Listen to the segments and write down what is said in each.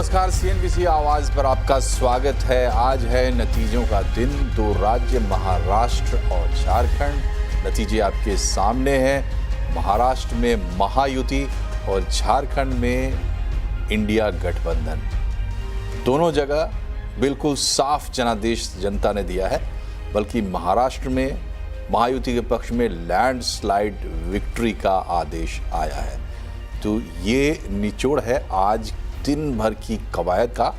नमस्कार, सीएनबीसी आवाज पर आपका स्वागत है। आज है नतीजों का दिन। दो राज्य महाराष्ट्र और झारखंड, नतीजे आपके सामने हैं। महाराष्ट्र में महायुति और झारखंड में इंडिया गठबंधन। दोनों जगह बिल्कुल साफ जनादेश जनता ने दिया है, बल्कि महाराष्ट्र में महायुति के पक्ष में लैंडस्लाइड विक्ट्री का आदेश आया है। तो ये निचोड़ है आज दिन भर की कवायद का।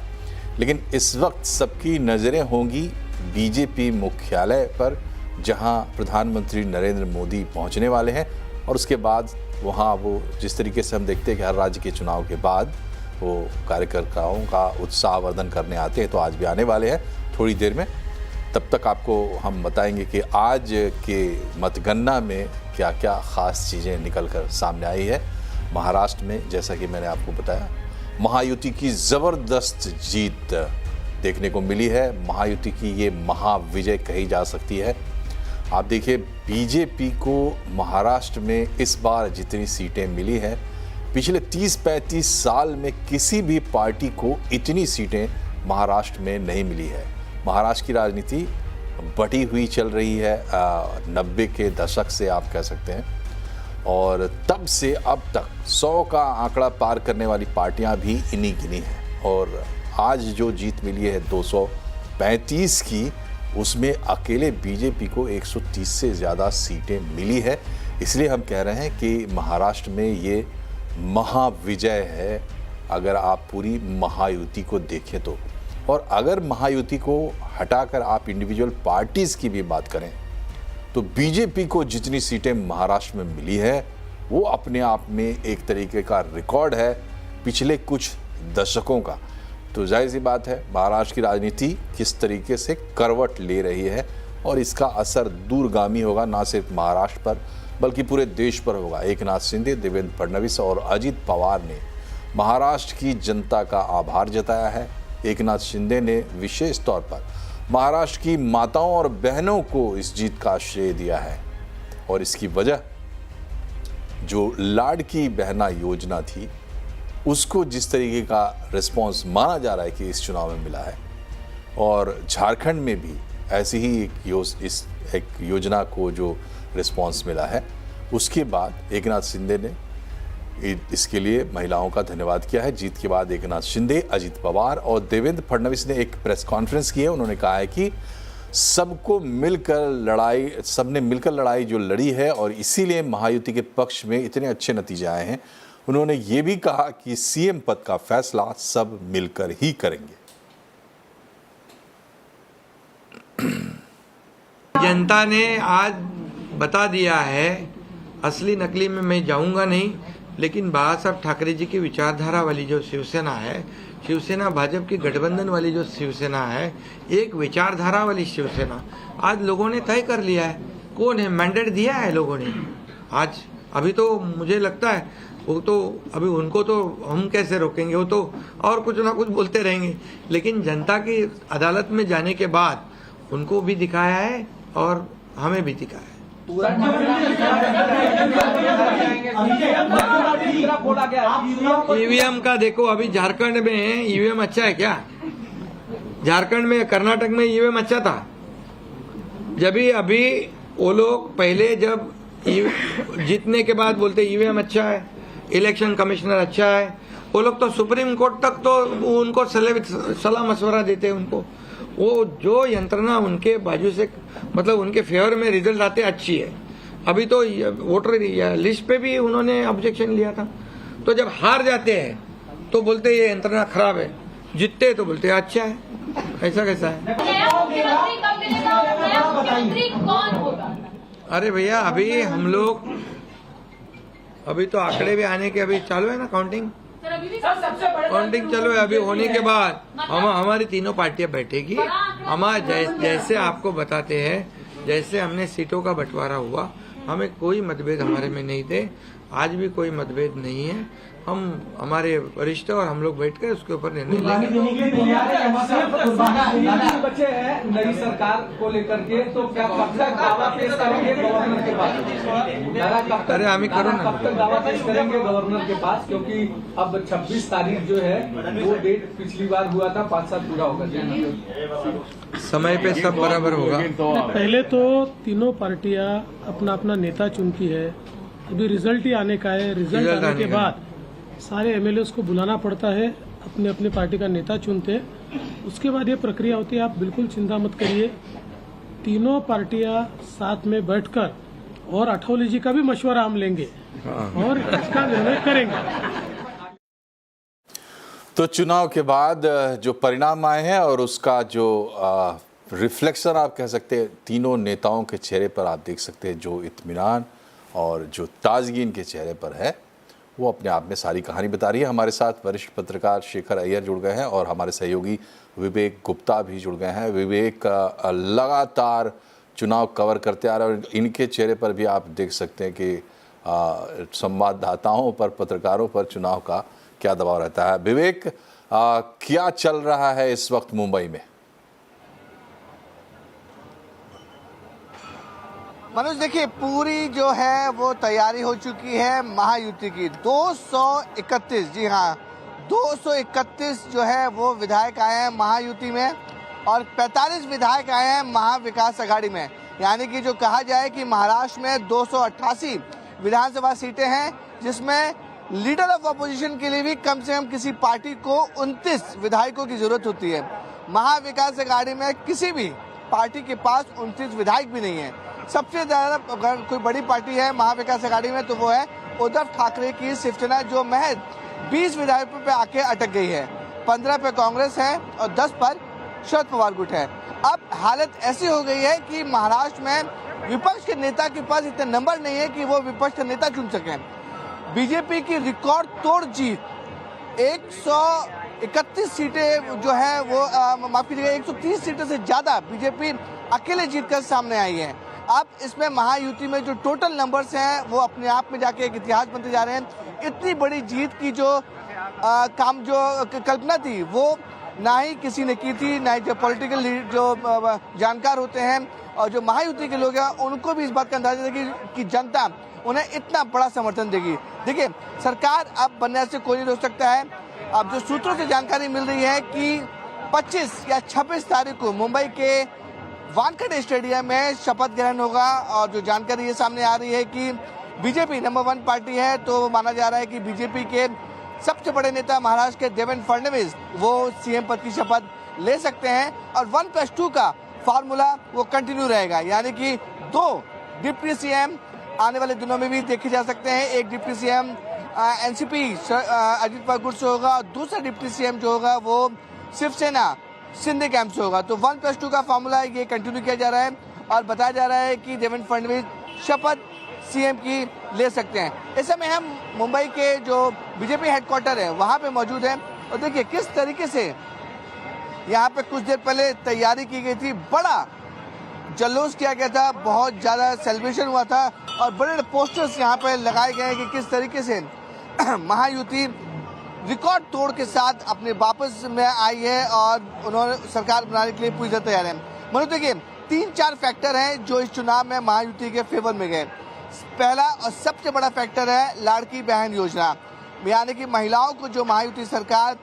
लेकिन इस वक्त सबकी नज़रें होंगी बीजेपी मुख्यालय पर, जहां प्रधानमंत्री नरेंद्र मोदी पहुंचने वाले हैं। और उसके बाद वहां वो जिस तरीके से हम देखते हैं कि हर राज्य के चुनाव के बाद वो कार्यकर्ताओं का उत्साहवर्धन करने आते हैं, तो आज भी आने वाले हैं थोड़ी देर में। तब तक आपको हम बताएंगे कि आज के मतगणना में क्या क्या ख़ास चीज़ें निकल कर सामने आई है। महाराष्ट्र में जैसा कि मैंने आपको बताया, महायुति की ज़बरदस्त जीत देखने को मिली है। महायुति की ये महाविजय कही जा सकती है। आप देखिए, बीजेपी को महाराष्ट्र में इस बार जितनी सीटें मिली हैं, पिछले 30-35 साल में किसी भी पार्टी को इतनी सीटें महाराष्ट्र में नहीं मिली है। महाराष्ट्र की राजनीति बटी हुई चल रही है 90 के दशक से, आप कह सकते हैं। और तब से अब तक 100 का आंकड़ा पार करने वाली पार्टियां भी इन्हीं गिनी हैं। और आज जो जीत मिली है 235 की, उसमें अकेले बीजेपी को 130 से ज़्यादा सीटें मिली है। इसलिए हम कह रहे हैं कि महाराष्ट्र में ये महाविजय है, अगर आप पूरी महायुति को देखें तो। और अगर महायुति को हटाकर आप इंडिविजुअल पार्टीज़ की भी बात करें, तो बीजेपी को जितनी सीटें महाराष्ट्र में मिली है, वो अपने आप में एक तरीके का रिकॉर्ड है पिछले कुछ दशकों का। तो जाहिर सी बात है, महाराष्ट्र की राजनीति किस तरीके से करवट ले रही है और इसका असर दूरगामी होगा, ना सिर्फ महाराष्ट्र पर बल्कि पूरे देश पर होगा। एकनाथ शिंदे, देवेंद्र फडणवीस और अजित पवार ने महाराष्ट्र की जनता का आभार जताया है। एकनाथ शिंदे ने विशेष तौर पर महाराष्ट्र की माताओं और बहनों को इस जीत का श्रेय दिया है। और इसकी वजह जो लाडकी बहना योजना थी, उसको जिस तरीके का रिस्पांस माना जा रहा है कि इस चुनाव में मिला है, और झारखंड में भी ऐसी ही एक योजना को जो रिस्पांस मिला है, उसके बाद एकनाथ शिंदे ने इसके लिए महिलाओं का धन्यवाद किया है। जीत के बाद एकनाथ शिंदे, अजित पवार और देवेंद्र फडणवीस ने एक प्रेस कॉन्फ्रेंस की है। उन्होंने कहा है कि सबने मिलकर लड़ाई जो लड़ी है, और इसीलिए महायुति के पक्ष में इतने अच्छे नतीजे आए हैं। उन्होंने ये भी कहा कि सीएम पद का फैसला सब मिलकर ही करेंगे। जनता ने आज बता दिया है, असली नकली में मैं जाऊंगा नहीं, लेकिन बाला साहब ठाकरे जी की विचारधारा वाली जो शिवसेना है, शिवसेना भाजपा की गठबंधन वाली जो शिवसेना है, एक विचारधारा वाली शिवसेना, आज लोगों ने तय कर लिया है। कौन है, मैंडेट दिया है लोगों ने आज। अभी तो मुझे लगता है वो तो अभी उनको तो हम कैसे रोकेंगे, वो तो और कुछ ना कुछ बोलते रहेंगे। लेकिन जनता की अदालत में जाने के बाद उनको भी दिखाया है और हमें भी दिखाया है। ईवीएम का देखो, अभी झारखंड में ईवीएम अच्छा है क्या? झारखंड में, कर्नाटक में ईवीएम अच्छा था। जब भी अभी वो लोग पहले जब जीतने के बाद बोलते ईवीएम अच्छा है, इलेक्शन कमिश्नर अच्छा है, वो लोग तो सुप्रीम कोर्ट तक तो उनको सलाह मशवरा देते उनको। वो जो यंत्रणा उनके बाजू से, मतलब उनके फेवर में रिजल्ट आते अच्छी है। अभी तो वोटर लिस्ट पे भी उन्होंने ऑब्जेक्शन लिया था। तो जब हार जाते हैं तो बोलते ये यंत्रणा खराब है, जीतते तो बोलते अच्छा है। ऐसा कैसा है? अरे भैया, अभी हम लोग, अभी तो आंकड़े भी आने के अभी चालू है ना, काउंटिंग चलो है। अभी होने के बाद हमारी तीनों पार्टियां बैठेगी। हमारे जैसे आपको बताते हैं, जैसे हमने सीटों का बंटवारा हुआ, हमें कोई मतभेद हमारे में नहीं थे। आज भी कोई मतभेद नहीं है। हम हमारे वरिष्ठ और हम लोग बैठकर उसके ऊपर निर्णय लेंगे। बच्चे हैं नई सरकार को लेकर के, तो क्या कब तक दावा पेश करेंगे गवर्नर के पास? अरे आम्ही करू ना, कब तक दावा पेश करेंगे गवर्नर के पास? क्योंकि अब 26 तारीख जो है वो डेट पिछली बार हुआ था, 5 साल पूरा होगा, समय पे सब बराबर होगा। पहले तो तीनों पार्टियां अपना अपना नेता चुनती है, अभी रिजल्ट ही आने का है। रिजल्ट आने के बाद सारे एमएलए को बुलाना पड़ता है, अपने अपने पार्टी का नेता चुनते हैं, उसके बाद ये प्रक्रिया होती है। आप बिल्कुल चिंता मत करिए, तीनों पार्टियां साथ में बैठकर और अठौली जी का भी मशवरा हम लेंगे और इसका निर्णय करेंगे। तो चुनाव के बाद जो परिणाम आए हैं और उसका जो रिफ्लेक्शन आप कह सकते हैं, तीनों नेताओं के चेहरे पर आप देख सकते हैं जो इत्मीनान और जो ताजगी इनके चेहरे पर है, वो अपने आप में सारी कहानी बता रही है। हमारे साथ वरिष्ठ पत्रकार शेखर अय्यर जुड़ गए हैं और हमारे सहयोगी विवेक गुप्ता भी जुड़ गए हैं। विवेक लगातार चुनाव कवर करते आ रहे हैं और इनके चेहरे पर भी आप देख सकते हैं कि संवाददाताओं पर, पत्रकारों पर चुनाव का क्या दबाव रहता है। विवेक, क्या चल रहा है इस वक्त मुंबई में? मनोज, देखिए पूरी जो है वो तैयारी हो चुकी है महायुति की। 231, जी हाँ 231 जो है वो विधायक आए हैं महायुति में और 45 विधायक आए हैं महाविकास अघाड़ी में। यानी कि जो कहा जाए कि महाराष्ट्र में 288 विधानसभा सीटें हैं, जिसमें लीडर ऑफ अपोजिशन के लिए भी कम से कम किसी पार्टी को 29 विधायकों की जरूरत होती है। महाविकास अघाड़ी में किसी भी पार्टी के पास 29 विधायक भी नहीं है। सबसे ज्यादा अगर कोई बड़ी पार्टी है महाविकास अघाड़ी में तो वो है उद्धव ठाकरे की शिवसेना, जो महज 20 विधायकों पे आके अटक गई है। 15 पे कांग्रेस है और 10 पर शरद पवार गुट है। अब हालत ऐसी हो गई है कि महाराष्ट्र में विपक्ष के नेता के पास इतने नंबर नहीं है कि वो विपक्ष का नेता चुन सके। बीजेपी की रिकॉर्ड तोड़ जीत, 131 सीटें जो है वो माफ कीजिएगा 130 सीटों से ज्यादा बीजेपी अकेले जीतकर सामने आई है। अब इसमें महायुति में जो टोटल नंबर्स हैं वो अपने आप में जाके एक इतिहास बनते जा रहे हैं। इतनी बड़ी जीत की जो कल्पना थी वो ना ही किसी ने की थी, ना ही जो पॉलिटिकल जो जानकार होते हैं और जो महायुति के लोग हैं उनको भी इस बात का अंदाजा था कि जनता उन्हें इतना बड़ा समर्थन देगी। देखिए सरकार अब बनने से कोई नहीं रोक सकता है। अब जो सूत्रों से जानकारी मिल रही है कि 25 या 26 तारीख को मुंबई के वानखेड़े स्टेडियम में शपथ ग्रहण होगा और जो जानकारी ये सामने आ रही है कि बीजेपी नंबर 1 पार्टी है, तो माना जा रहा है कि बीजेपी के सबसे बड़े नेता महाराष्ट्र के देवेंद्र फडणवीस वो सीएम पद की शपथ ले सकते हैं और 1+2 का फार्मूला वो कंटिन्यू रहेगा। यानी कि 2 डिप्टी सीएम आने वाले दिनों में भी देखे जा सकते हैं। एक deputy CM NCP Ajit Pawar गुट से होगा और दूसरा डिप्टी सीएम जो होगा वो शिवसेना शिंदे कैंप से होगा। तो 1+2 का फार्मूला ये कंटिन्यू किया जा रहा है और बताया जा रहा है कि देवेंद्र फडणवीस शपथ सीएम की ले सकते हैं। इस समय हम मुंबई के जो बीजेपी हेडक्वार्टर है वहां पे मौजूद हैं और देखिए किस तरीके से यहाँ पे कुछ देर पहले तैयारी की गई थी, बड़ा जल्लोष किया गया था, बहुत ज्यादा सेलिब्रेशन हुआ था और बड़े बड़े पोस्टर्स यहाँ पे लगाए गए हैं कि किस तरीके से महायुति रिकॉर्ड तोड़ के साथ अपने वापस में आई है और उन्होंने सरकार बनाने के लिए पूरी तरह तैयार है। मतलब देखिए 3-4 फैक्टर हैं जो इस चुनाव में महायुति के फेवर में गए। पहला और सबसे बड़ा फैक्टर है लाड़की बहन योजना, यानी कि महिलाओं को जो महायुति सरकार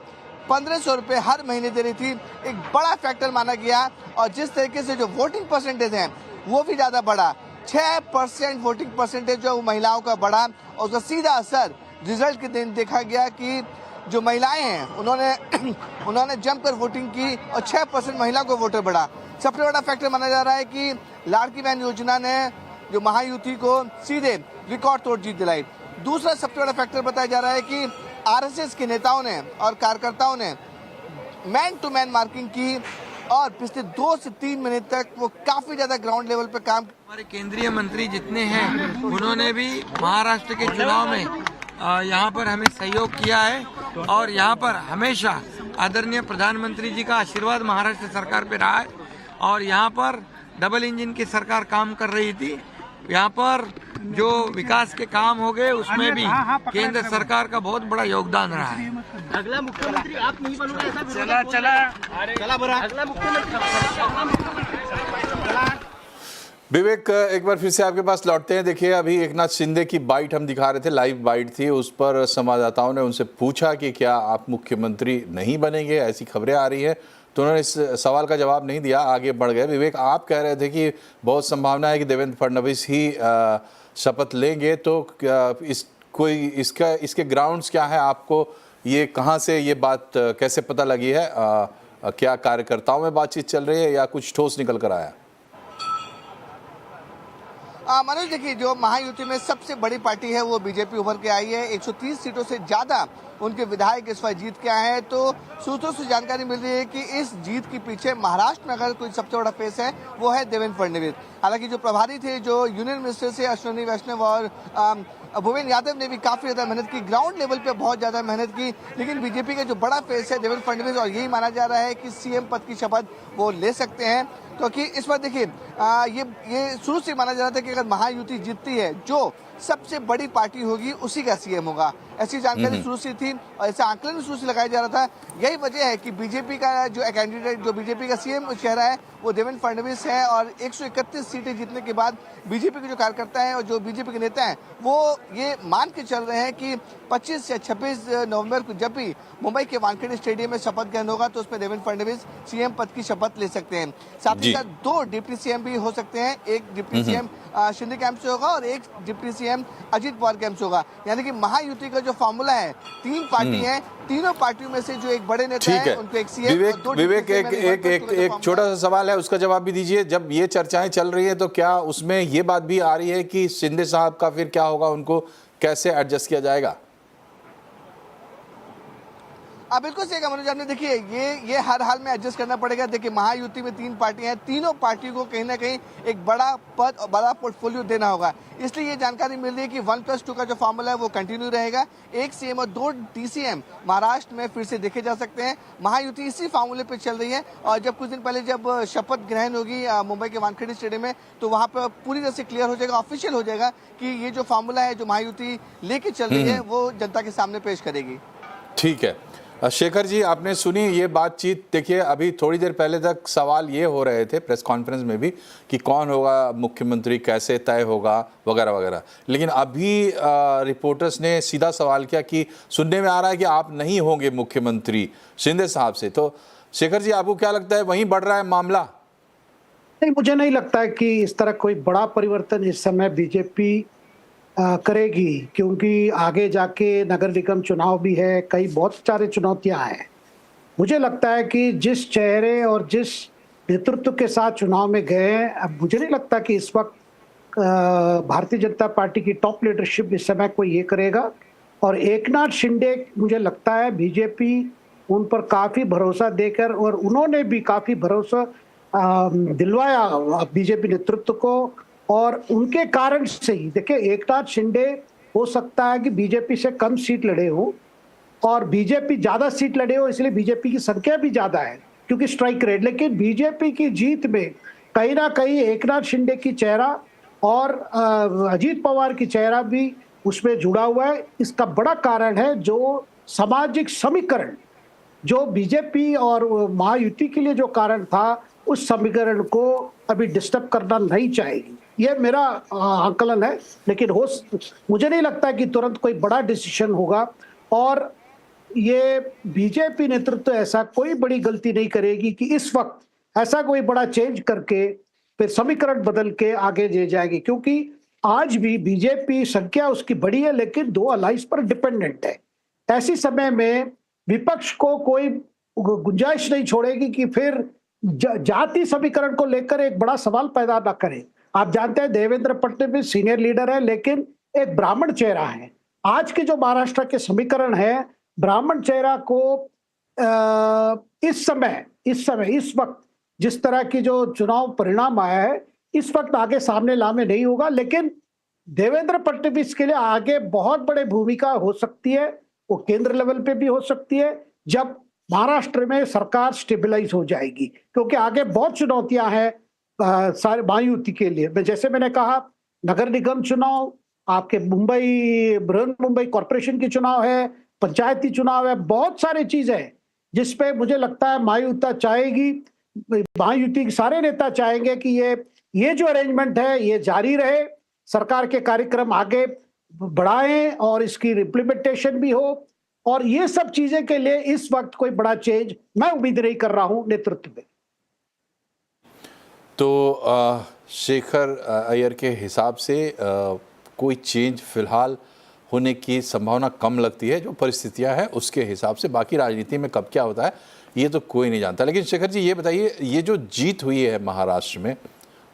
1500 रुपये हर महीने दे रही थी, एक बड़ा फैक्टर माना गया। और जिस तरीके से जो वोटिंग परसेंटेज है वो भी ज्यादा बढ़ा, 6% वोटिंग परसेंटेज जो महिलाओं का बढ़ा और उसका सीधा असर रिजल्ट के दिन देखा गया कि जो महिलाएं हैं उन्होंने जमकर वोटिंग की और 6% महिला को वोटर बढ़ा। सबसे बड़ा फैक्टर माना जा रहा है कि लाड़की बहन योजना ने जो महायुति को सीधे रिकॉर्ड तोड़ जीत दिलाई। दूसरा सबसे बड़ा फैक्टर बताया जा रहा है कि आरएसएस के नेताओं ने और कार्यकर्ताओं ने मैन टू मैन मार्किंग की और पिछले 2 से 3 महीने तक वो काफी ज्यादा ग्राउंड लेवल पे काम। हमारे केंद्रीय मंत्री जितने हैं उन्होंने भी महाराष्ट्र के चुनाव में यहाँ पर हमें सहयोग किया है और यहाँ पर हमेशा आदरणीय प्रधानमंत्री जी का आशीर्वाद महाराष्ट्र सरकार पे रहा है और यहाँ पर डबल इंजन की सरकार काम कर रही थी। यहाँ पर जो विकास के काम हो गए उसमें भी केंद्र सरकार का बहुत बड़ा योगदान रहा है। अगला मुख्यमंत्री आप नहीं बनोगे ऐसा चला बरा अगला मुख्यमंत्री विवेक, एक बार फिर से आपके पास लौटते हैं। देखिए, अभी एकनाथ शिंदे की बाइट हम दिखा रहे थे, लाइव बाइट थी, उस पर संवाददाताओं ने उनसे पूछा कि क्या आप मुख्यमंत्री नहीं बनेंगे, ऐसी खबरें आ रही है, तो उन्होंने इस सवाल का जवाब नहीं दिया, आगे बढ़ गए। विवेक, आप कह रहे थे कि बहुत संभावना है कि देवेंद्र फडणवीस ही शपथ लेंगे, तो इसके ग्राउंड्स क्या है? आपको ये कहाँ से ये बात कैसे पता लगी है? क्या कार्यकर्ताओं में बातचीत चल रही है या कुछ ठोस निकल कर आया? मनोज, देखिए, जो महायुति में सबसे बड़ी पार्टी है वो बीजेपी उभर के आई है। 130 सीटों से ज्यादा उनके विधायक इस बार जीत के आए हैं। तो सूत्रों से जानकारी मिल रही है कि इस जीत के पीछे महाराष्ट्र में अगर कोई सबसे बड़ा फेस है वो है देवेंद्र फडणवीस। हालांकि जो प्रभारी थे, जो यूनियन मिनिस्टर से अश्विनी वैष्णव और भूपेंद्र यादव ने भी काफी ज्यादा मेहनत की, ग्राउंड लेवल पे बहुत ज्यादा मेहनत की, लेकिन बीजेपी का जो बड़ा फेस है देवेंद्र फडणवीस, और यही माना जा रहा है कि सीएम पद की शपथ वो ले सकते हैं। क्योंकि इस बार देखिए, ये शुरू से माना जा रहा था कि अगर महायुति जीतती है, जो सबसे बड़ी पार्टी होगी उसी का सीएम होगा, ऐसी जानकारी शुरू से थी और ऐसा आंकलन शुरू से लगाया जा रहा था। यही वजह है कि बीजेपी का जो कैंडिडेट, जो बीजेपी का सीएम चेहरा है वो देवेंद्र फडणवीस है। और 131 सीटें जीतने के बाद बीजेपी के जो कार्यकर्ता हैं और जो बीजेपी के नेता हैं वो ये मान के चल रहे हैं कि 25 या 26 नवंबर को जब भी मुंबई के वानखेड़े स्टेडियम में शपथ ग्रहण होगा तो उसमें देवेंद्र फडणवीस सीएम पद की शपथ ले सकते हैं। साथ ही साथ 2 डिप्टी सीएम भी हो सकते हैं। एक डिप्टी सीएम शिंदे कैंप से होगा और एक deputy CM Ajit Pawar camp से होगा। यानी कि महायुति का जो फॉर्मूला है, 3 पार्टी हैं, तीनों पार्टियों में से जो एक बड़े नेता है उनको एक सीएम। विवेक, एक छोटा सा सवाल है, उसका जवाब भी दीजिए। जब ये चर्चाएं चल रही है तो क्या उसमें ये बात भी आ रही है कि शिंदे साहब का फिर क्या होगा, उनको कैसे एडजस्ट किया जाएगा? बिल्कुल सही कहा मनोज आपने। देखिए, ये हर हाल में एडजस्ट करना पड़ेगा। देखिए, महायुति में 3 पार्टियां हैं, तीनों पार्टियों को कहीं ना कहीं एक बड़ा पद और बड़ा पोर्टफोलियो देना होगा। इसलिए ये जानकारी मिल रही है कि 1+2 का जो फॉर्मूला है वो कंटिन्यू रहेगा। 1 सीएम और 2 डीसीएम महाराष्ट्र में फिर से देखे जा सकते हैं। महायुति इसी फॉर्मूले पे चल रही है और जब कुछ दिन पहले जब शपथ ग्रहण होगी मुंबई के वानखेड़े स्टेडियम में, तो वहां पर पूरी तरह से क्लियर हो जाएगा, ऑफिशियल हो जाएगा कि ये जो फॉर्मूला है जो महायुति लेके चल रही है वो जनता के सामने पेश करेगी। ठीक है शेखर जी, आपने सुनी ये बातचीत। देखिए, अभी थोड़ी देर पहले तक सवाल ये हो रहे थे प्रेस कॉन्फ्रेंस में भी कि कौन होगा मुख्यमंत्री, कैसे तय होगा, वगैरह वगैरह, लेकिन अभी रिपोर्टर्स ने सीधा सवाल किया कि सुनने में आ रहा है कि आप नहीं होंगे मुख्यमंत्री शिंदे साहब से। तो शेखर जी, आपको क्या लगता है, वहीं बढ़ रहा है मामला? नहीं, मुझे नहीं लगता है कि इस तरह कोई बड़ा परिवर्तन इस समय बीजेपी करेगी, क्योंकि आगे जाके नगर निगम चुनाव भी है, कई बहुत सारे चुनौतियां हैं। मुझे लगता है कि जिस चेहरे और जिस नेतृत्व के साथ चुनाव में गए हैं, अब मुझे नहीं लगता कि इस वक्त भारतीय जनता पार्टी की टॉप लीडरशिप इस समय कोई ये करेगा। और एकनाथ शिंदे, मुझे लगता है बीजेपी उन पर काफ़ी भरोसा देकर, और उन्होंने भी काफ़ी भरोसा दिलवाया बीजेपी नेतृत्व को, और उनके कारण से ही देखिए, एकनाथ शिंदे हो सकता है कि बीजेपी से कम सीट लड़े हो और बीजेपी ज्यादा सीट लड़े हो, इसलिए बीजेपी की संख्या भी ज्यादा है क्योंकि स्ट्राइक रेट। लेकिन बीजेपी की जीत में कहीं ना कहीं एकनाथ शिंदे की चेहरा और अजीत पवार की चेहरा भी उसमें जुड़ा हुआ है। इसका बड़ा कारण है जो सामाजिक समीकरण, जो बीजेपी और महायुति के लिए जो कारण था, उस समीकरण को अभी डिस्टर्ब करना नहीं चाहेगी, ये मेरा आकलन है। लेकिन मुझे नहीं लगता कि तुरंत कोई बड़ा डिसीजन होगा, और ये बीजेपी नेतृत्व ऐसा कोई बड़ी गलती नहीं करेगी कि इस वक्त ऐसा कोई बड़ा चेंज करके फिर समीकरण बदल के आगे ले जाएगी, क्योंकि आज भी बीजेपी संख्या उसकी बड़ी है लेकिन 2 अलाइंस पर डिपेंडेंट है। ऐसी समय में विपक्ष को कोई गुंजाइश नहीं छोड़ेगी कि फिर जाति समीकरण को लेकर एक बड़ा सवाल पैदा न करे। आप जानते हैं देवेंद्र फडणवीस सीनियर लीडर है लेकिन एक ब्राह्मण चेहरा है। आज के जो महाराष्ट्र के समीकरण है, ब्राह्मण चेहरा को इस वक्त जिस तरह की जो चुनाव परिणाम आया है, इस वक्त आगे सामने लाने नहीं होगा। लेकिन देवेंद्र फडणवीस के लिए आगे बहुत बड़े भूमिका हो सकती है, वो केंद्र लेवल पे भी हो सकती है जब महाराष्ट्र में सरकार स्टेबलाइज हो जाएगी, क्योंकि आगे बहुत चुनौतियां हैं सारे महायुति के लिए। जैसे मैंने कहा नगर निगम चुनाव, आपके मुंबई बृहन मुंबई कॉरपोरेशन की चुनाव है, पंचायती चुनाव है, बहुत सारी चीजें हैं जिसपे मुझे लगता है महायुति चाहेगी, महायुति के सारे नेता चाहेंगे कि ये जो अरेंजमेंट है ये जारी रहे, सरकार के कार्यक्रम आगे बढ़ाएं और इसकी इम्प्लीमेंटेशन भी हो, और ये सब चीजें के लिए इस वक्त कोई बड़ा चेंज मैं उम्मीद नहीं कर रहा हूं नेतृत्व में। तो शेखर अय्यर के हिसाब से कोई चेंज फिलहाल होने की संभावना कम लगती है, जो परिस्थितियां हैं उसके हिसाब से। बाकी राजनीति में कब क्या होता है ये तो कोई नहीं जानता। लेकिन शेखर जी ये बताइए, ये जो जीत हुई है महाराष्ट्र में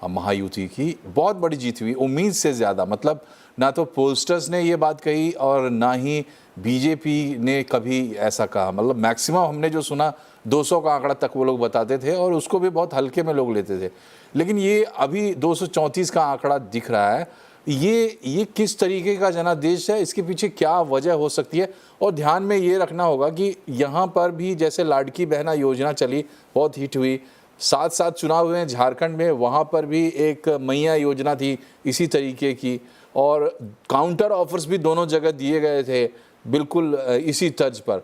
महायुति की, बहुत बड़ी जीत हुई, उम्मीद से ज़्यादा, मतलब ना तो पोलस्टर्स ने ये बात कही और ना ही बीजेपी ने कभी ऐसा कहा। मतलब मैक्सिमम हमने जो सुना 200 का आंकड़ा तक वो लोग बताते थे और उसको भी बहुत हल्के में लोग लेते थे, लेकिन ये अभी 234 का आंकड़ा दिख रहा है। ये किस तरीके का जनादेश है, इसके पीछे क्या वजह हो सकती है? और ध्यान में ये रखना होगा कि यहाँ पर भी जैसे लाडकी बहना योजना चली, बहुत हिट हुई, साथ साथ चुनाव हुए झारखंड में, वहाँ पर भी एक मैया योजना थी इसी तरीके की, और काउंटर ऑफर्स भी दोनों जगह दिए गए थे बिल्कुल इसी तर्ज पर।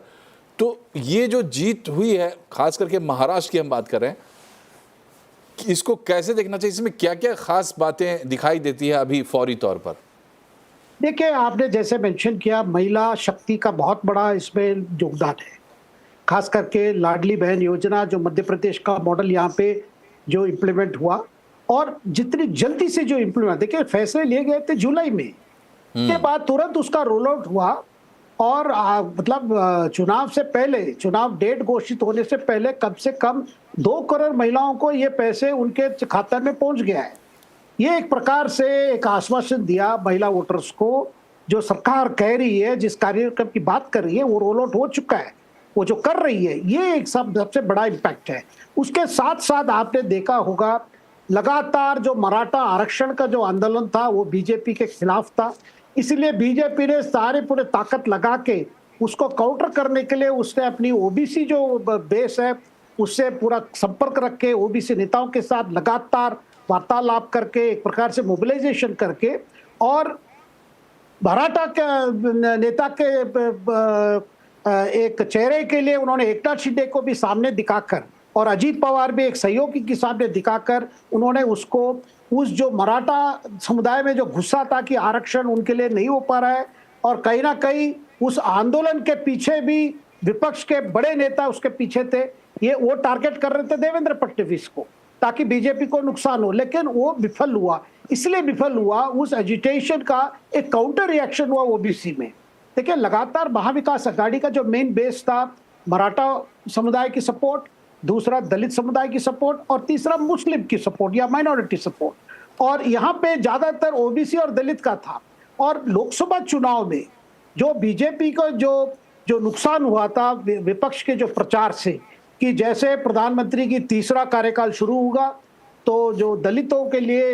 तो ये जो जीत हुई है, खास करके महाराष्ट्र की हम बात कर रहे हैं, इसको कैसे देखना चाहिए? इसमें क्या क्या खास बातें दिखाई देती है अभी फौरी तौर पर? देखिए, आपने जैसे मेंशन किया, महिला शक्ति का बहुत बड़ा इसमें योगदान है, खास करके लाडली बहन योजना जो मध्य प्रदेश का मॉडल यहाँ पे जो इम्प्लीमेंट हुआ, और जितनी जल्दी से जो इम्प्लीमेंट, देखिए फैसले लिए गए थे जुलाई में, के बाद तुरंत उसका रोल आउट हुआ, और मतलब चुनाव से पहले, चुनाव डेट घोषित होने से पहले कम से कम 2 करोड़ महिलाओं को ये पैसे उनके खाते में पहुंच गया है। ये एक प्रकार से एक आश्वासन दिया महिला वोटर्स को, जो सरकार कह रही है, जिस कार्यक्रम की बात कर रही है वो रोल आउट हो चुका है, वो जो कर रही है, ये एक सबसे बड़ा इम्पैक्ट है। उसके साथ साथ आपने देखा होगा, लगातार जो मराठा आरक्षण का जो आंदोलन था वो बीजेपी के खिलाफ था, इसलिए बीजेपी ने सारे पूरे ताकत लगा के उसको काउंटर करने के लिए उसने अपनी ओबीसी जो बेस है उससे पूरा संपर्क रख के, ओबीसी नेताओं के साथ लगातार वार्तालाप करके, एक प्रकार से मोबिलाइजेशन करके, और मराठा के नेता के एक चेहरे के लिए उन्होंने एकनाथ शिंदे को भी सामने दिखाकर, और अजीत पवार भी एक सहयोगी के सामने दिखाकर, उन्होंने उसको, उस जो मराठा समुदाय में जो गुस्सा था कि आरक्षण उनके लिए नहीं हो पा रहा है, और कहीं ना कहीं उस आंदोलन के पीछे भी विपक्ष के बड़े नेता उसके पीछे थे, ये वो टारगेट कर रहे थे देवेंद्र फडणवीस को, ताकि बीजेपी को नुकसान हो, लेकिन वो विफल हुआ। इसलिए विफल हुआ, उस एजिटेशन का एक काउंटर रिएक्शन हुआ ओबीसी में। देखिए, लगातार महाविकास आघाड़ी का जो मेन बेस था, मराठा समुदाय की सपोर्ट, दूसरा दलित समुदाय की सपोर्ट, और तीसरा मुस्लिम की सपोर्ट या माइनॉरिटी सपोर्ट, और यहाँ पे ज्यादातर ओबीसी और दलित का था। और लोकसभा चुनाव में जो बीजेपी को जो नुकसान हुआ था विपक्ष के जो प्रचार से, कि जैसे प्रधानमंत्री की तीसरा कार्यकाल शुरू होगा तो जो दलितों के लिए,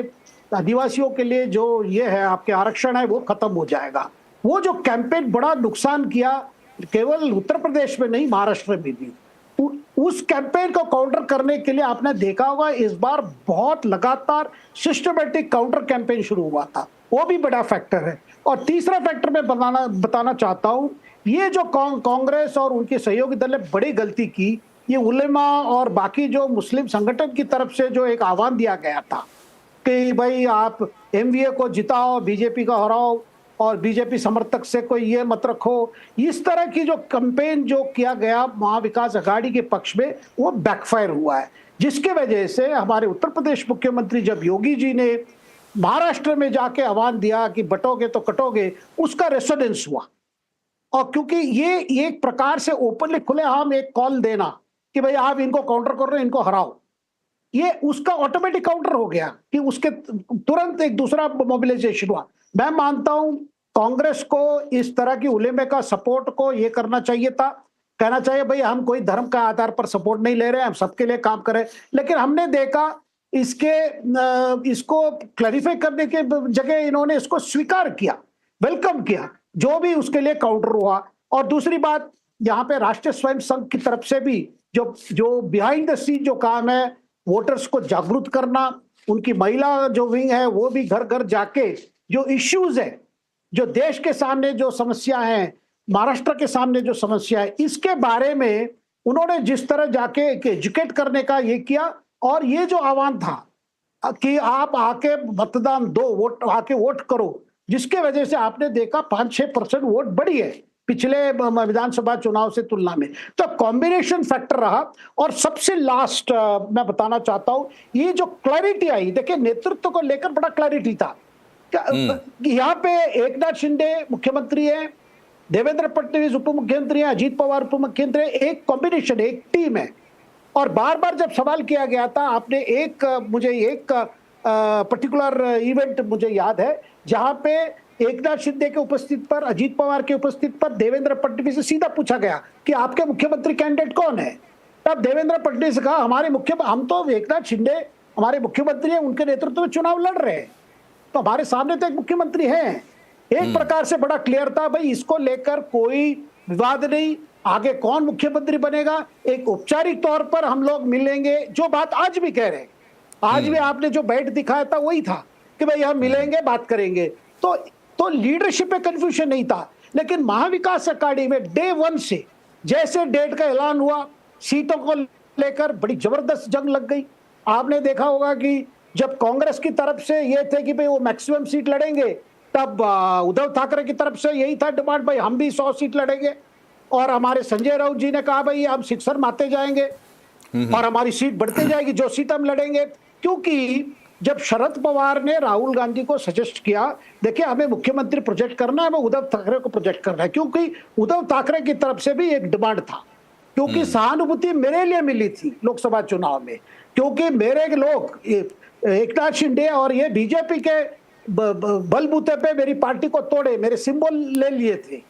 आदिवासियों के लिए जो ये है आपके आरक्षण है वो खत्म हो जाएगा, वो जो कैंपेन बड़ा नुकसान किया, केवल उत्तर प्रदेश में नहीं महाराष्ट्र में भी। उस कैंपेन को काउंटर करने के लिए आपने देखा होगा इस बार बहुत लगातार सिस्टमेटिक काउंटर कैंपेन शुरू हुआ था, वो भी बड़ा फैक्टर है। और तीसरा फैक्टर मैं बताना चाहता हूं, ये जो कांग्रेस और उनके सहयोगी दल ने बड़ी गलती की, ये उलेमा और बाकी जो मुस्लिम संगठन की तरफ से जो एक आह्वान दिया गया था कि भाई आप एमवीए को जिताओ, बीजेपी को हराओ, और बीजेपी समर्थक से कोई ये मत रखो, इस तरह की जो कैंपेन जो किया गया महाविकास आघाड़ी के पक्ष में, वो बैकफायर हुआ है, जिसके वजह से हमारे उत्तर प्रदेश मुख्यमंत्री जब योगी जी ने महाराष्ट्र में जाके आह्वान दिया कि बटोगे तो कटोगे, उसका रेसोनेंस हुआ। और क्योंकि ये एक प्रकार से ओपनली खुलेआम एक कॉल देना कि भाई आप इनको काउंटर कर रहे हो, इनको हराओ, ये उसका ऑटोमेटिक काउंटर हो गया कि उसके तुरंत एक दूसरा मोबिलाइजेशन हुआ। मैं मानता हूं कांग्रेस को इस तरह की उलेमे का सपोर्ट को ये करना चाहिए था, कहना चाहिए भाई हम कोई धर्म का आधार पर सपोर्ट नहीं ले रहे, हम सबके लिए काम करें, लेकिन हमने देखा इसको क्लैरिफाई करने के जगह इन्होंने इसको स्वीकार किया, वेलकम किया, जो भी उसके लिए काउंटर हुआ। और दूसरी बात, यहाँ पे राष्ट्रीय स्वयं संघ की तरफ से भी जो बिहाइंड द सीन जो काम है, वोटर्स को जागरूक करना, उनकी महिला जो विंग है वो भी घर घर जाके जो इश्यूज है, जो देश के सामने जो समस्या है, महाराष्ट्र के सामने जो समस्या है, इसके बारे में उन्होंने जिस तरह जाके एजुकेट करने का ये किया। और ये जो आह्वान था कि आप आके मतदान दो, वोट आके वोट करो, जिसके वजह से आपने देखा 5-6% वोट बढ़ी है पिछले विधानसभा चुनाव से तुलना में। तो कॉम्बिनेशन फैक्टर रहा। और सबसे लास्ट मैं बताना चाहता हूं, ये जो क्लैरिटी आई, देखिए नेतृत्व को लेकर बड़ा क्लैरिटी था। यहाँ पे एकनाथ शिंदे मुख्यमंत्री है, देवेंद्र फडणवीस उप मुख्यमंत्री है, अजीत पवार उप मुख्यमंत्री है, एक कॉम्बिनेशन, एक टीम है। और बार बार जब सवाल किया गया था, आपने मुझे एक पर्टिकुलर इवेंट मुझे याद है जहां पे एकनाथ शिंदे के उपस्थित पर, अजीत पवार के उपस्थित पर देवेंद्र फडणवीस से सीधा पूछा गया कि आपके मुख्यमंत्री कैंडिडेट कौन है। तब देवेंद्र फडणवीस ने कहा हम तो एकनाथ शिंदे हमारे मुख्यमंत्री हैं, उनके नेतृत्व में चुनाव लड़ रहे हैं, तो हमारे सामने तो एक मुख्यमंत्री हैं। एक प्रकार से बड़ा क्लियर था भाई, इसको लेकर कोई विवाद नहीं, आगे कौन मुख्यमंत्री बनेगा एक औपचारिक तौर पर हम लोग मिलेंगे, जो बात आज भी कह रहे हैं। आज भी आपने जो बैठ दिखाया था वही था कि भाई हम मिलेंगे, बात करेंगे। तो लीडरशिप में कंफ्यूजन नहीं था। लेकिन महाविकास अघाड़ी में डे 1 से जैसे डेट का ऐलान हुआ, सीटों को लेकर बड़ी जबरदस्त जंग लग गई। आपने देखा होगा कि जब कांग्रेस की तरफ से ये थे कि भाई वो मैक्सिमम सीट लड़ेंगे, तब उद्धव ठाकरे की तरफ से यही था डिमांड, भाई हम भी 100 सीट लड़ेंगे। और हमारे संजय राउत जी ने कहा भाई हम सिक्सर मारते जाएंगे और हमारी सीट बढ़ते जाएगी, जो सीट हम लड़ेंगे। क्योंकि जब शरद पवार ने राहुल गांधी को सजेस्ट किया, देखिए हमें मुख्यमंत्री प्रोजेक्ट करना है, हमें उद्धव ठाकरे को प्रोजेक्ट करना है, क्योंकि उद्धव ठाकरे की तरफ से भी एक डिमांड था। क्योंकि सहानुभूति मेरे लिए मिली थी लोकसभा चुनाव में, क्योंकि मेरे लोग एकनाथ शिंदे और ये बीजेपी के बलबूते पे मेरी पार्टी को तोड़े, मेरे सिंबल ले लिए थे,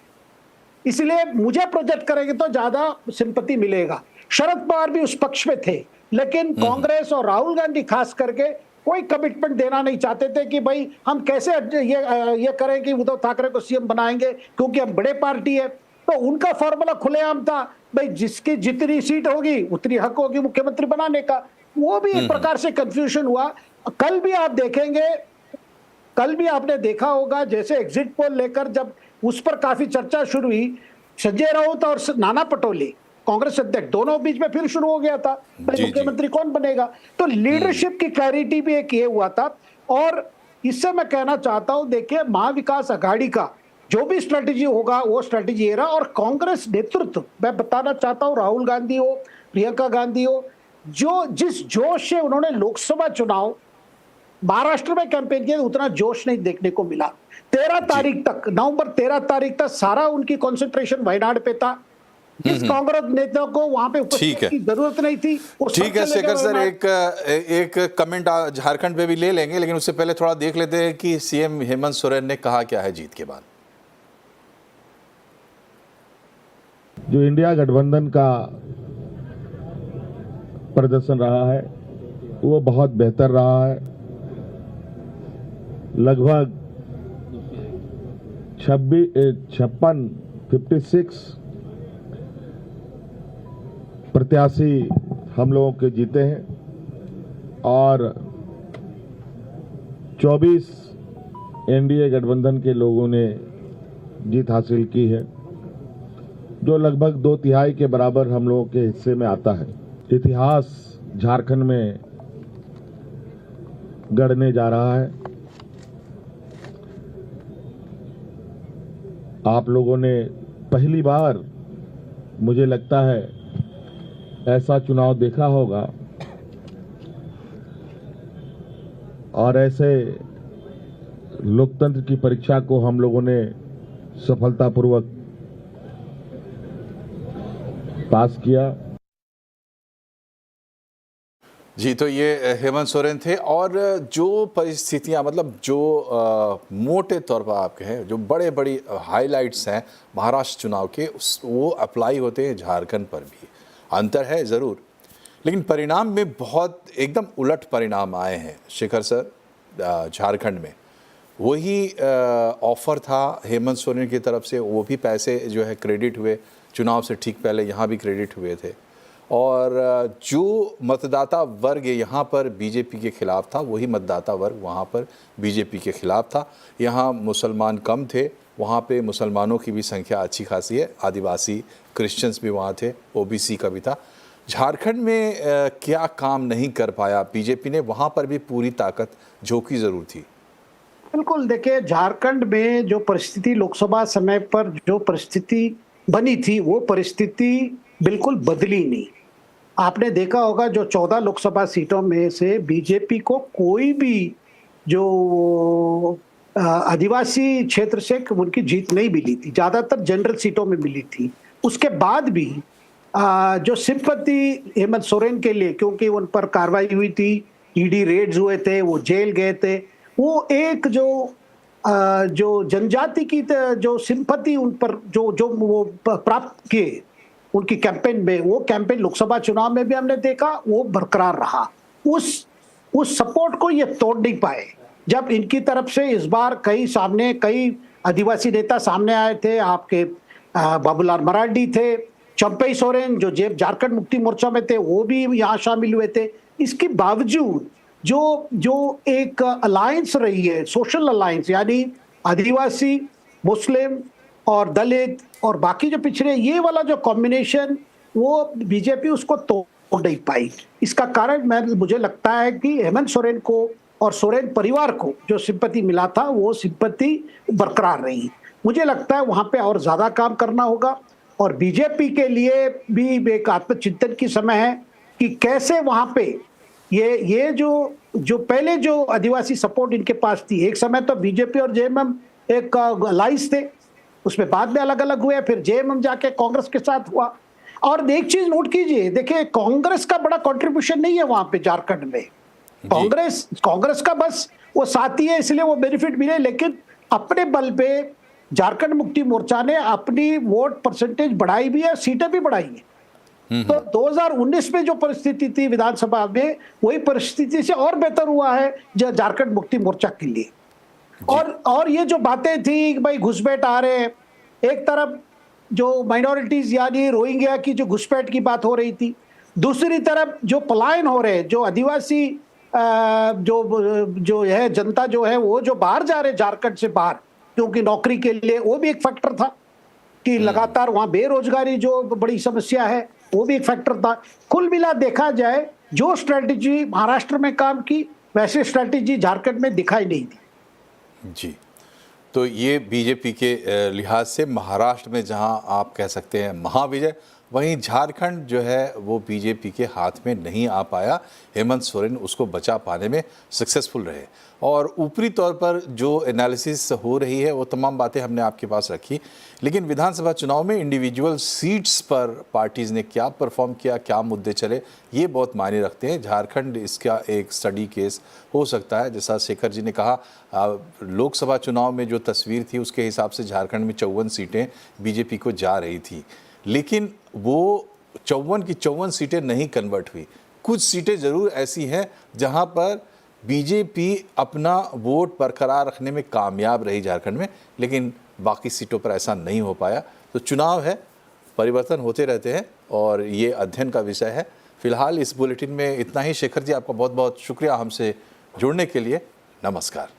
इसलिए मुझे प्रोजेक्ट करेंगे तो ज्यादा सिंपैथी मिलेगा। शरद पवार भी उस पक्ष में थे, लेकिन कांग्रेस और राहुल गांधी खास करके कोई कमिटमेंट देना नहीं चाहते थे कि भाई हम कैसे ये करें कि उद्धव ठाकरे को सीएम बनाएंगे, क्योंकि हम बड़े पार्टी है। तो उनका फॉर्मूला खुलेआम था, भाई जिसकी जितनी सीट होगी उतनी हक होगी मुख्यमंत्री बनाने का। वो भी एक प्रकार से कंफ्यूजन हुआ। कल भी आप देखेंगे, कल भी आपने देखा होगा जैसे एग्जिट पोल लेकर जब उस पर काफी चर्चा शुरू हुई, संजय राउत और नाना पटोले कांग्रेस अध्यक्ष दोनों बीच में फिर शुरू हो गया था भाई मुख्यमंत्री कौन बनेगा। तो लीडरशिप की क्लैरिटी भी एक ये हुआ था। और इससे मैं कहना चाहता हूं, देखिए महाविकास अघाड़ी का जो भी स्ट्रेटेजी होगा वो स्ट्रेटेजी ये रहा। और कांग्रेस नेतृत्व, मैं बताना चाहता हूं, राहुल गांधी हो, प्रियंका गांधी हो, जो जिस जोश से उन्होंने लोकसभा चुनाव महाराष्ट्र में कैंपेन किया, उतना जोश नहीं देखने को मिला। 13 तारीख तक, नवंबर 13 तारीख तक सारा उनकी कंसंट्रेशन वायनाड पे था। इस कांग्रेस नेता को वहां पे उपस्थित की जरूरत नहीं थी। ठीक है शेखर सर, एक कमेंट झारखंड पे भी ले लेंगे, लेकिन उससे पहले थोड़ा देख लेते हैं कि सीएम हेमंत सोरेन ने कहा क्या है जीत के बाद। जो इंडिया गठबंधन का प्रदर्शन रहा है वो बहुत बेहतर रहा है। लगभग 56 प्रत्याशी हम लोगों के जीते हैं और 24 एनडीए गठबंधन के लोगों ने जीत हासिल की है, जो लगभग 2/3 के बराबर हम लोगों के हिस्से में आता है। इतिहास झारखंड में गढ़ने जा रहा है। आप लोगों ने पहली बार, मुझे लगता है, ऐसा चुनाव देखा होगा और ऐसे लोकतंत्र की परीक्षा को हम लोगों ने सफलतापूर्वक पास किया। जी, तो ये हेमंत सोरेन थे। और जो परिस्थितियां, मतलब जो मोटे तौर पर आप कहें जो बड़े बड़ी हाइलाइट्स हैं महाराष्ट्र चुनाव के, वो अप्लाई होते हैं झारखंड पर भी। अंतर है ज़रूर, लेकिन परिणाम में बहुत एकदम उलट परिणाम आए हैं शेखर सर। झारखंड में वही ऑफर था हेमंत सोरेन की तरफ से, वो भी पैसे जो है क्रेडिट हुए चुनाव से ठीक पहले, यहाँ भी क्रेडिट हुए थे। और जो मतदाता वर्ग यहाँ पर बीजेपी के खिलाफ था वही मतदाता वर्ग वहाँ पर बीजेपी के खिलाफ था। यहाँ मुसलमान कम थे, वहाँ पे मुसलमानों की भी संख्या अच्छी खासी है, आदिवासी क्रिश्चियंस भी वहाँ थे, ओबीसी का भी था। झारखंड में क्या काम नहीं कर पाया बीजेपी ने, वहाँ पर भी पूरी ताकत झोंकी ज़रूर थी। बिल्कुल, देखिए झारखंड में जो परिस्थिति लोकसभा समय पर जो परिस्थिति बनी थी वो परिस्थिति बिल्कुल बदली नहीं। आपने देखा होगा जो 14 लोकसभा सीटों में से बीजेपी को कोई भी जो आदिवासी क्षेत्र से उनकी जीत नहीं मिली थी, ज्यादातर जनरल सीटों में मिली थी। उसके बाद भी जो सिंपैथी हेमंत सोरेन के लिए, क्योंकि उन पर कार्रवाई हुई थी, ईडी रेड्स हुए थे, वो जेल गए थे, वो एक जो जनजाति की जो सिंपैथी उन पर जो वो प्राप्त किए उनकी कैंपेन में, वो कैंपेन लोकसभा चुनाव में भी हमने देखा वो बरकरार रहा। उस सपोर्ट को ये तोड़ नहीं पाए। जब इनकी तरफ से इस बार कई आदिवासी नेता सामने आए थे, आपके बाबूलाल मरांडी थे, चंपई सोरेन जो झारखंड मुक्ति मोर्चा में थे वो भी यहाँ शामिल हुए थे। इसके बावजूद जो एक अलायंस रही है, सोशल अलायंस, यानी आदिवासी, मुस्लिम और दलित और बाकी जो पिछड़े, ये वाला जो कॉम्बिनेशन वो बीजेपी उसको तोड़ नहीं पाई। इसका कारण मुझे लगता है कि हेमंत सोरेन को और सोरेन परिवार को जो सिंपैथी मिला था वो सिंपैथी बरकरार रही। मुझे लगता है वहां पे और ज्यादा काम करना होगा और बीजेपी के लिए भी एक आत्मचिंतन की समय है कि कैसे वहां पे ये जो पहले जो आदिवासी सपोर्ट इनके पास थी, एक समय तो बीजेपी और जेएमएम एक अलायंस थे, उसमें बाद में अलग अलग हुए, फिर जेएमएम जाके कांग्रेस के साथ हुआ। और एक चीज नोट कीजिए, देखिए कांग्रेस का बड़ा कंट्रीब्यूशन नहीं है वहां पे झारखंड में। कांग्रेस का बस वो साथी है, इसलिए वो बेनिफिट मिले, लेकिन अपने बल पे झारखंड मुक्ति मोर्चा ने अपनी वोट परसेंटेज बढ़ाई भी है, सीटें भी बढ़ाई है। तो 2019 में जो परिस्थिति थी विधानसभा में, वही परिस्थिति से और बेहतर हुआ है झारखंड मुक्ति मोर्चा के लिए। और ये जो बातें थी कि भाई घुसपैठ आ रहे हैं, एक तरफ जो माइनॉरिटीज यानी रोहिंग्या की जो घुसपैठ की बात हो रही थी, दूसरी तरफ जो पलायन हो रहे हैं, जो आदिवासी जो है जनता जो है वो जो बाहर जा रहे झारखंड से बाहर क्योंकि नौकरी के लिए, वो भी एक फैक्टर था कि लगातार वहां बेरोजगारी जो बड़ी समस्या है वो भी एक फैक्टर था। कुल मिला देखा जाए जो स्ट्रेटेजी महाराष्ट्र में काम की वैसे स्ट्रेटेजी झारखंड में दिखाई नहीं दी। जी, तो ये बीजेपी के लिहाज से महाराष्ट्र में जहां आप कह सकते हैं महाविजय, वहीं झारखंड जो है वो बीजेपी के हाथ में नहीं आ पाया। हेमंत सोरेन उसको बचा पाने में सक्सेसफुल रहे और ऊपरी तौर पर जो एनालिसिस हो रही है वो तमाम बातें हमने आपके पास रखी, लेकिन विधानसभा चुनाव में इंडिविजुअल सीट्स पर पार्टीज़ ने क्या परफॉर्म किया, क्या मुद्दे चले, ये बहुत मायने रखते हैं। झारखंड इसका एक स्टडी केस हो सकता है। जैसा शेखर जी ने कहा, लोकसभा चुनाव में जो तस्वीर थी उसके हिसाब से झारखंड में 54 सीटें बीजेपी को जा रही थी, लेकिन वो 54 की 54 सीटें नहीं कन्वर्ट हुई। कुछ सीटें ज़रूर ऐसी हैं जहां पर बीजेपी अपना वोट बरकरार रखने में कामयाब रही झारखंड में, लेकिन बाकी सीटों पर ऐसा नहीं हो पाया। तो चुनाव है, परिवर्तन होते रहते हैं और ये अध्ययन का विषय है। फिलहाल इस बुलेटिन में इतना ही। शेखर जी, आपका बहुत बहुत शुक्रिया हमसे जुड़ने के लिए। नमस्कार।